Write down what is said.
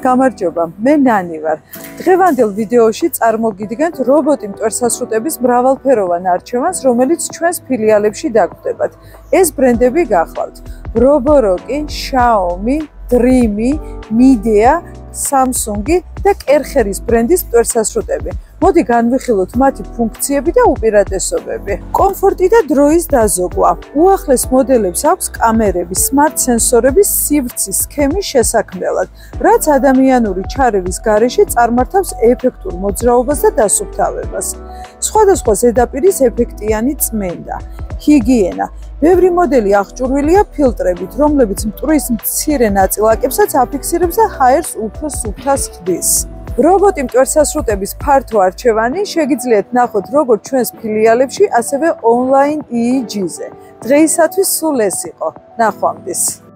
გამარჯობა, მე ნანი ვარ. დღევანდელ ვიდეოში წარმოგიდგენთ რობოტი მტვერსასრუტების მრავალფეროვან არჩევანს, რომელიც ჩვენს ფილიალებში დაგვხვდებათ. ეს ბრენდები გახლავთ: Roborock, Xiaomi, Dreame, Midea, Samsung და Kercheris ბრენდის მტვერსასრუტები. მოდი განვიხილოთ მათი ფუნქციები და უპირატესობები. კომფორტი და დროის დაზოგვა. უახლეს მოდელებს აქვს კამერები, smart სენსორების სივრცის სქემის შესაქმნელად, რაც ადამიანური ჩარევის გარეშე წარმართავს ეფექტურ მოძრაობას და დასუფთავებას. სხვადასხვა ზედაპირის ეფექტიანი წმენდა. ჰიგიენა. ბევრი მოდელი აღჭურვილია ფილტრებით, რომლებიც მტვრის მცირე ნაწილაკებსაც აფიქსირებს და ჰაერს უფრო სუფთას ხდის. რობოტი მტვერსასრუტების ფართო არჩევანი შეგიძლიათ ნახოთ როგორც ჩვენს ფილიალებში, ასევე ონლაინ EEG-ზე. დღეისათვის სულ ეს იყო. ნახვამდის.